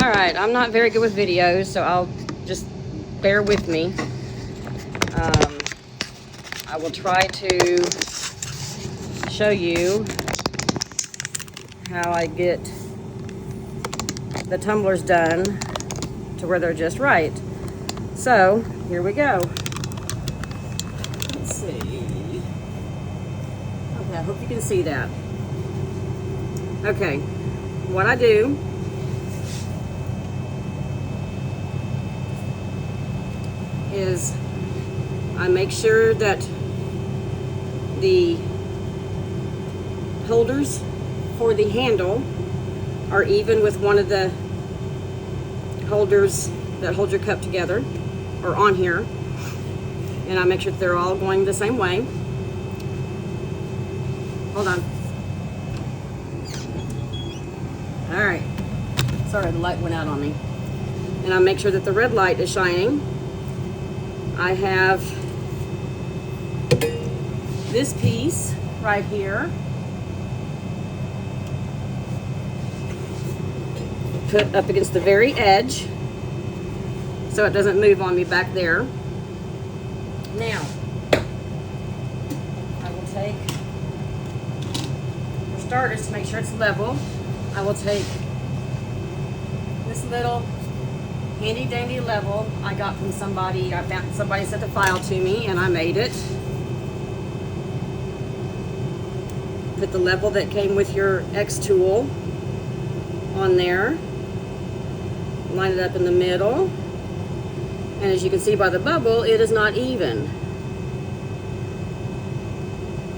All right, I'm not very good with videos, so I'll just bear with me. I will try to show you how I get the tumblers done to where they're just right. So here we go. Let's see. Okay, I hope you can see that. Okay, what I do is I make sure that the holders for the handle are even with one of the holders that hold your cup together, or on here, and I make sure that they're all going the same way. Hold on. All right. Sorry, the light went out on me. And I make sure that the red light is shining. I have this piece right here. Put up against the very edge so it doesn't move on me back there. Now, I will take, for starters, to make sure it's level, I will take this little handy dandy level I got from somebody. I found somebody sent the file to me and I made it. Put the level that came with your X tool on there. Line it up in the middle. And as you can see by the bubble, it is not even.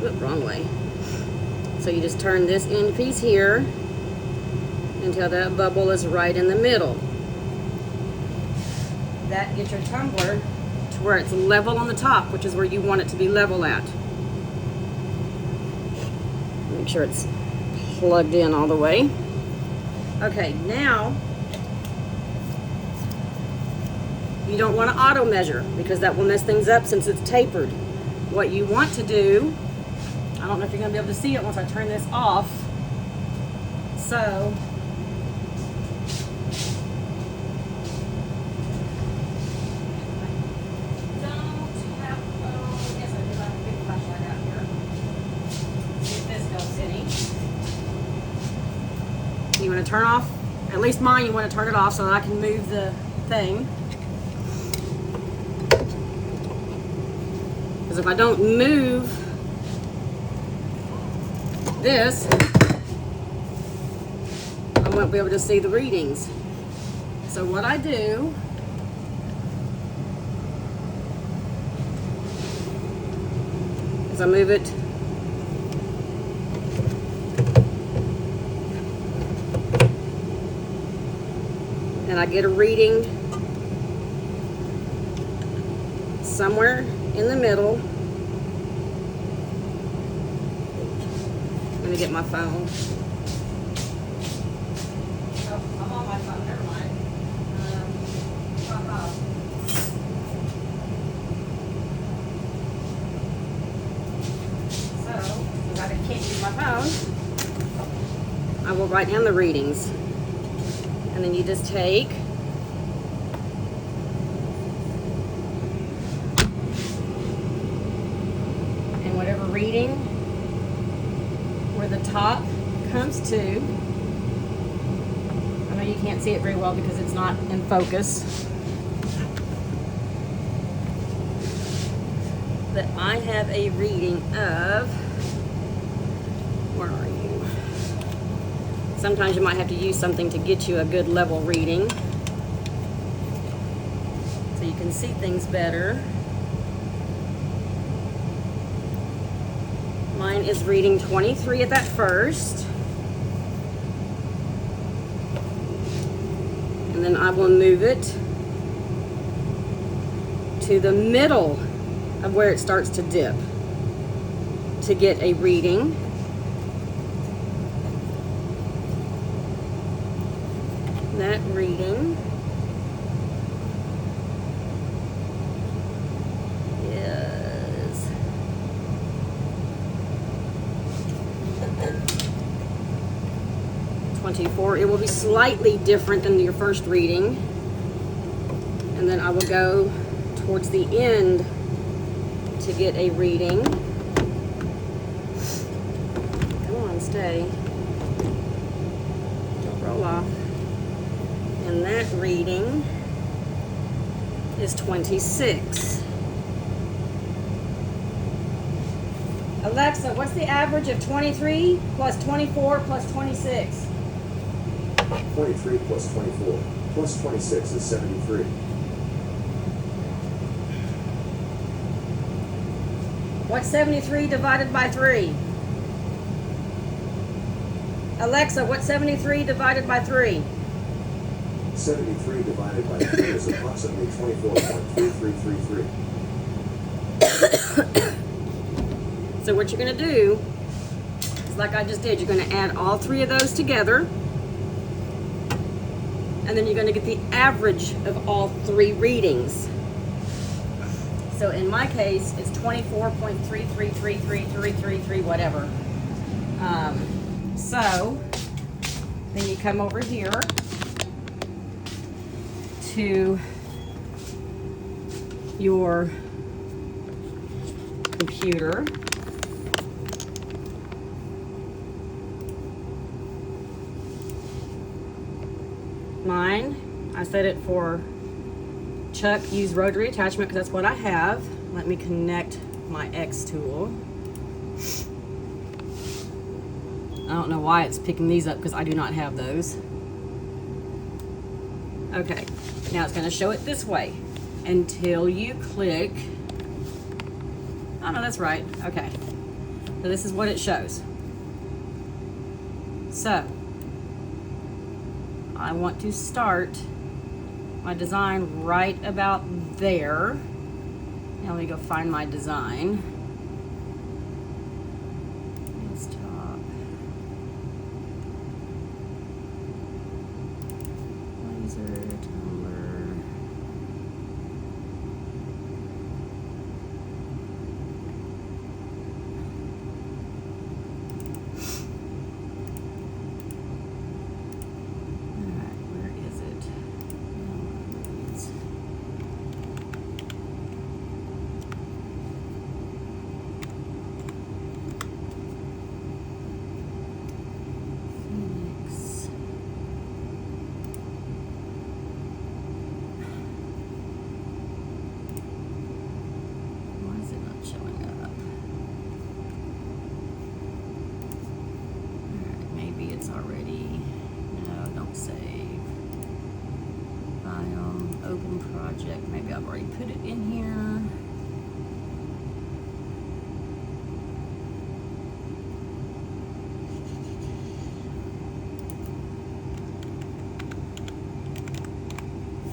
Oop, wrong way. So you just turn this end piece here until that bubble is right in the middle. That gets your tumbler to where it's level on the top, which is where you want it to be level at. Make sure it's plugged in all the way. Okay, now you don't want to auto measure because that will mess things up since it's tapered. What you want to do, I don't know if you're going to be able to see it once I turn this off. So you want to turn off, at least mine, you want to turn it off so that I can move the thing. Because if I don't move this, I won't be able to see the readings. So what I do is I move it and I get a reading somewhere in the middle. I'm gonna get my phone. Oh, I'm on my phone, never mind. So, because I can't use my phone, I will write down the readings. And then you just take and whatever reading where the top comes to, I know you can't see it very well because it's not in focus, but I have a reading of, where are you? Sometimes you might have to use something to get you a good level reading so you can see things better. Mine is reading 23 at that first. And then I will move it to the middle of where it starts to dip to get a reading. That reading is T4. It will be slightly different than your first reading. And then I will go towards the end to get a reading. Come on, stay. Don't roll off. And that reading is 26. Alexa, what's the average of 23 plus 24 plus 26? 23 plus 24 plus 26 is 73. What's 73 divided by 3? Alexa, what's 73 divided by 3? 73 divided by 3 is approximately 24.3333. So what you're going to do is, like I just did, you're going to add all three of those together. And then you're going to get the average of all three readings. So in my case, it's 24.333333, whatever. So then you come over here to your computer. Mine, I set it for Chuck use rotary attachment because that's what I have. Let me connect my X tool. I don't know why it's picking these up because I do not have those. Okay, now it's going to show it this way until you click. Oh no, that's right. Okay, so this is what it shows. So I want to start my design right about there. Now let me go find my design. Desktop. Laser, tumbler. Project. Maybe I've already put it in here.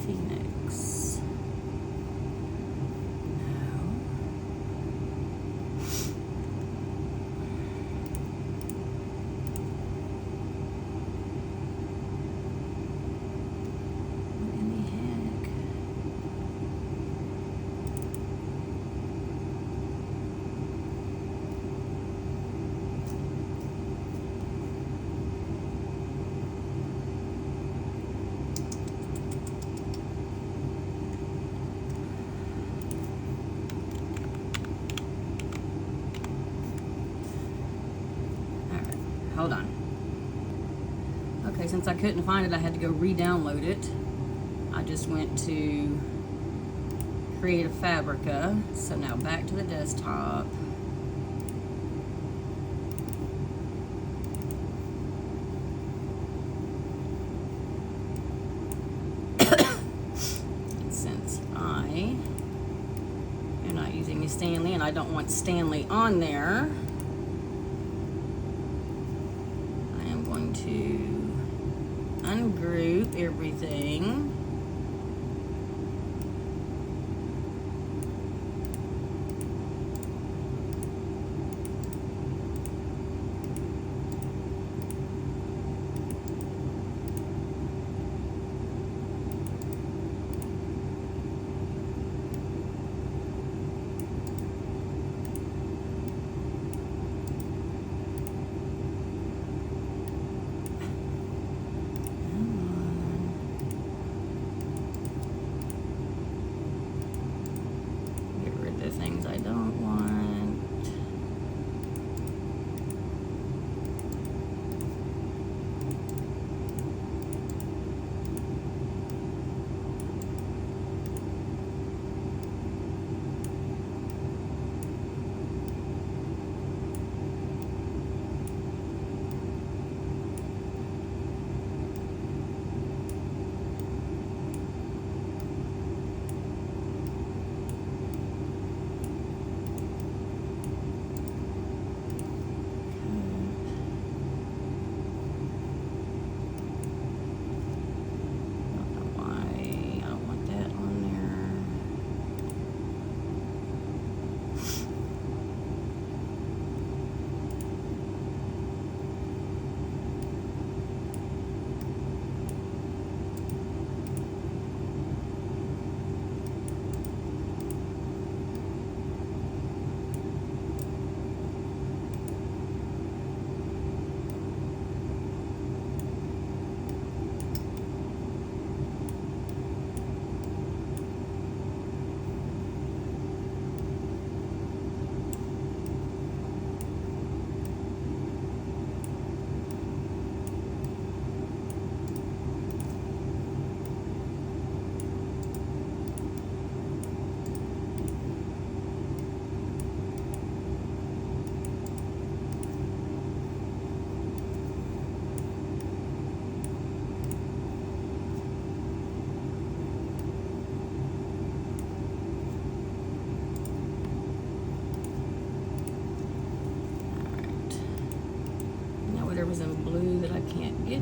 Phoenix. Hold on. Okay, since I couldn't find it, I had to go re-download it. I just went to create a Fabrica. So now back to the desktop. Since I am not using Stanley and I don't want Stanley on there, to ungroup everything.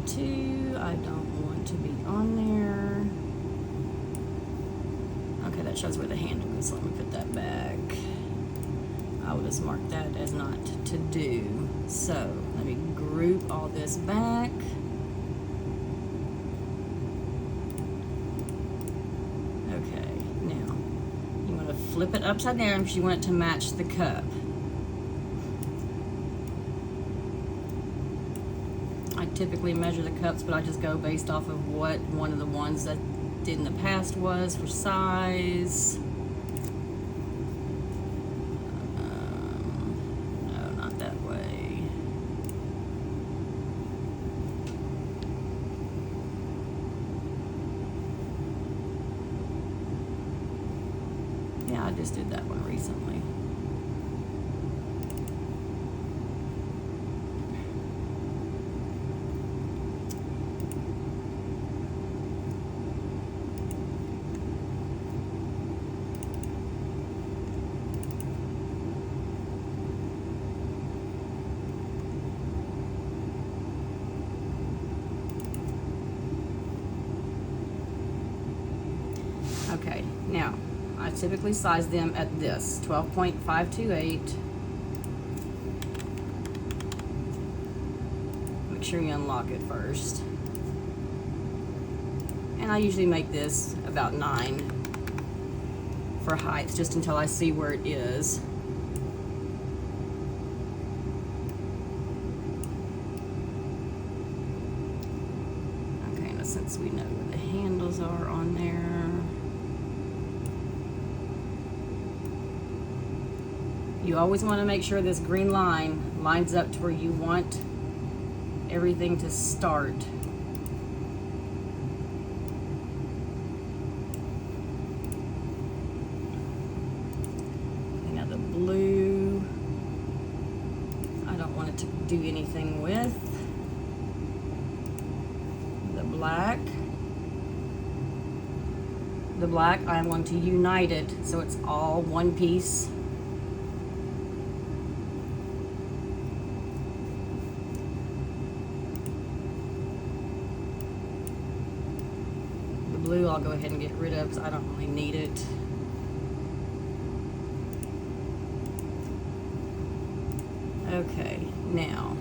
2. I don't want to be on there. Okay, that shows where the handle is. Let me put that back. I will just mark that as not to do. So let me group all this back. Okay, now you want to flip it upside down because you want it to match the cup. I typically measure the cups, but I just go based off of what one of the ones that did in the past was for size. No, not that way. Yeah, I just did that one recently. Okay, now I typically size them at this 12.528. Make sure you unlock it first. And I usually make this about 9 for height, just until I see where it is. Okay, now since we know where the handles are on there, you always want to make sure this green line lines up to where you want everything to start. Now the blue, I don't want it to do anything with. The black, I'm going to unite it so it's all one piece. Blue I'll go ahead and get rid of because I don't really need it. Okay, now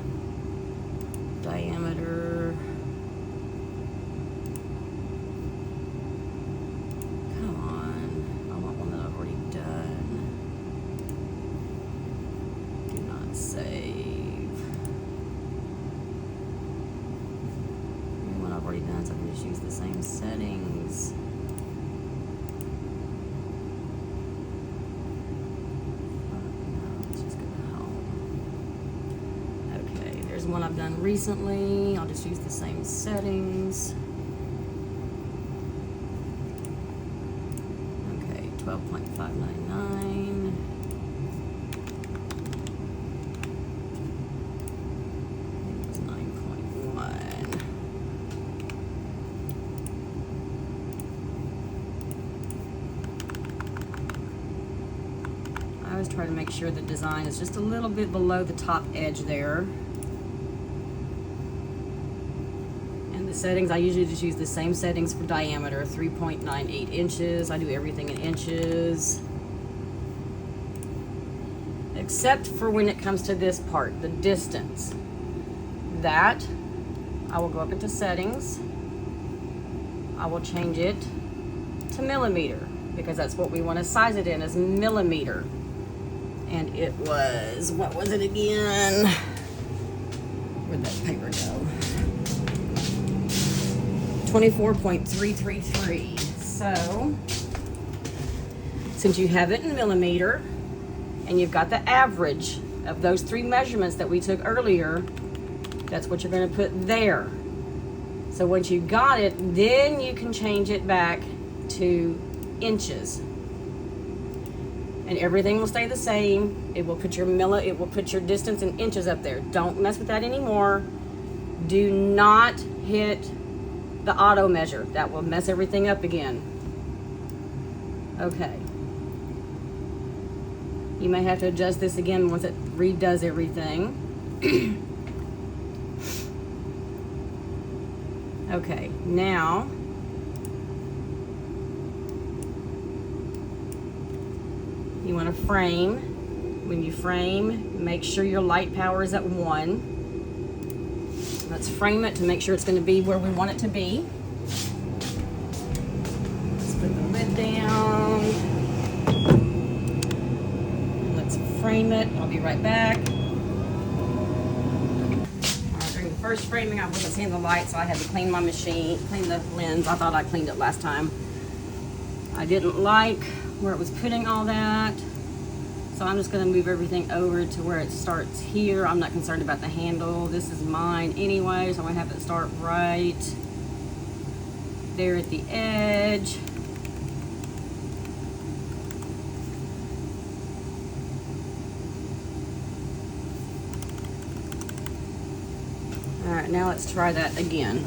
diameter. Come on, I want one that I've already done. Do not save. One I've already done, so I can just use the same settings. Let's just go to home. Okay, there's one I've done recently. I'll just use the same settings. Okay, 12.599. It was 9.1. I always try to make sure the design is just a little bit below the top edge there. And the settings, I usually just use the same settings for diameter, 3.98 inches. I do everything in inches. Except for when it comes to this part, the distance. That, I will go up into settings. I will change it to millimeter, because that's what we want to size it in, is millimeter. And it was, what was it again? Where'd that paper go? 24.333. So, since you have it in millimeter, and you've got the average of those 3 measurements that we took earlier, that's what you're going to put there. So once you got it, then you can change it back to inches. And everything will stay the same. It will put your distance in inches up there. Don't mess with that anymore. Do not hit the auto measure. That will mess everything up again. Okay. You may have to adjust this again once it redoes everything. Okay, now you want to frame. When you frame, make sure your light power is at 1. Let's frame it to make sure it's going to be where we want it to be. Let's put the lid down. Let's frame it. I'll be right back. During the first framing, I wasn't seeing the light, so I had to clean my machine, clean the lens. I thought I cleaned it last time. I didn't like where it was putting all that. So I'm just going to move everything over to where it starts here. I'm not concerned about the handle. This is mine anyway, so I'm going to have it start right there at the edge. All right, now let's try that again.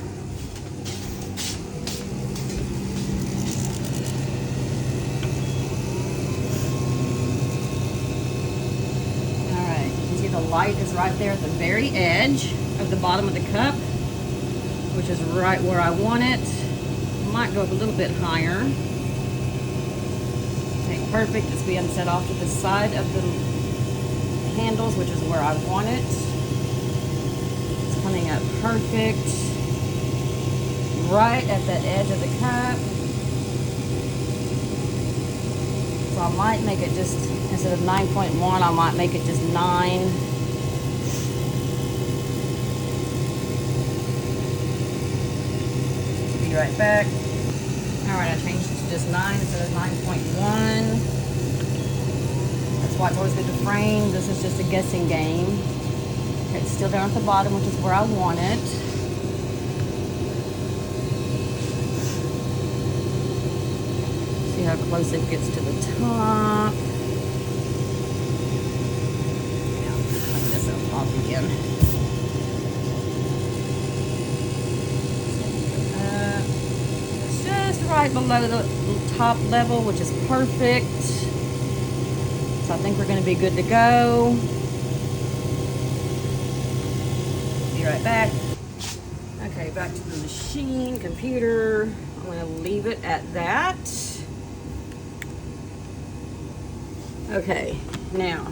The light is right there at the very edge of the bottom of the cup, which is right where I want it. Might go up a little bit higher. Okay, perfect. It's being set off to the side of the handles, which is where I want it. It's coming up perfect. Right at that edge of the cup. So I might make it just, instead of 9.1, I might make it just 9. Be right back. Alright, I changed it to just 9 instead of 9.1. That's why it's always good to frame. This is just a guessing game. Okay, it's still down at the bottom, which is where I want it. See how close it gets to the top. Yeah, clean this up off again. It's just right below the top level, which is perfect. So I think we're going to be good to go. Be right back. Okay, back to the machine, computer. I'm going to leave it at that. Okay, now,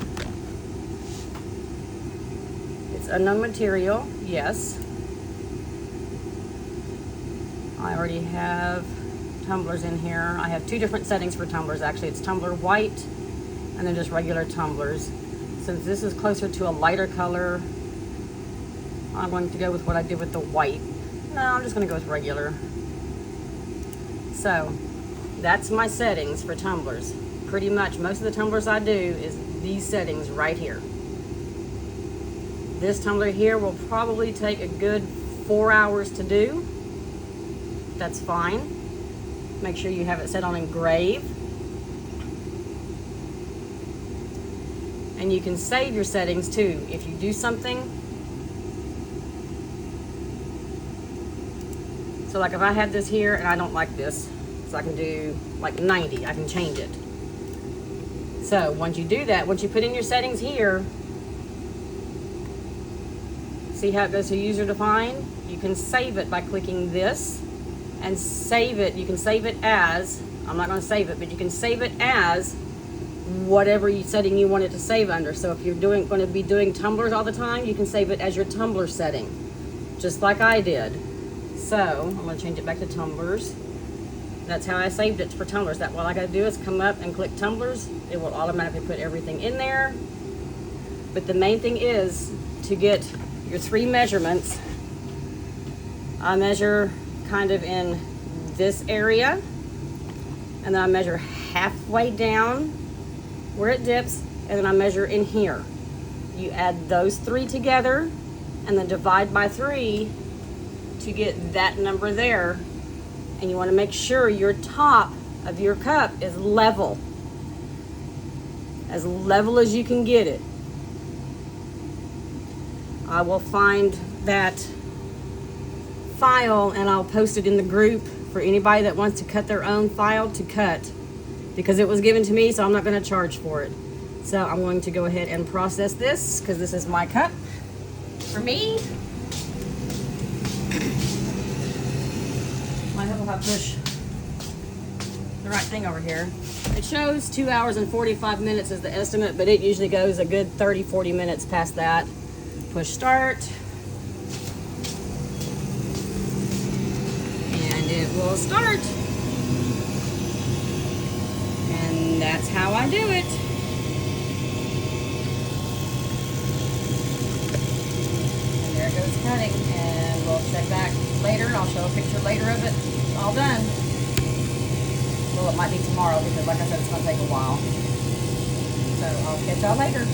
it's unknown material, yes. I already have tumblers in here. I have 2 different settings for tumblers, actually. It's tumbler white and then just regular tumblers. Since this is closer to a lighter color, I'm going to go with what I did with the white. No, I'm just going to go with regular. So, that's my settings for tumblers. Pretty much most of the tumblers I do is these settings right here. This tumbler here will probably take a good 4 hours to do. That's fine. Make sure you have it set on engrave. And you can save your settings too. If you do something, so like if I had this here and I don't like this, so I can do like 90, I can change it. So once you do that, once you put in your settings here, see how it goes to user defined? You can save it by clicking this and save it. You can save it as, I'm not going to save it, but you can save it as whatever setting you want it to save under. So if you're going to be doing tumblers all the time, you can save it as your tumbler setting, just like I did. So I'm going to change it back to tumblers. That's how I saved it for tumblers. That all I gotta do is come up and click tumblers. It will automatically put everything in there. But the main thing is to get your 3 measurements. I measure kind of in this area, and then I measure halfway down where it dips, and then I measure in here. You add those 3 together and then divide by 3 to get that number there. And you want to make sure your top of your cup is level as you can get it. I will find that file and I'll post it in the group for anybody that wants to cut their own file to cut, because it was given to me, so I'm not going to charge for it. So I'm going to go ahead and process this because this is my cup for me. hope if I push the right thing over here. It shows 2 hours and 45 minutes is the estimate, but it usually goes a good 30-40 minutes past that. Push start. And it will start. And that's how I do it. And there it goes cutting. And we'll check back later. I'll show a picture later of it. It's all done. Well, it might be tomorrow because, like I said, it's going to take a while. So I'll catch y'all later.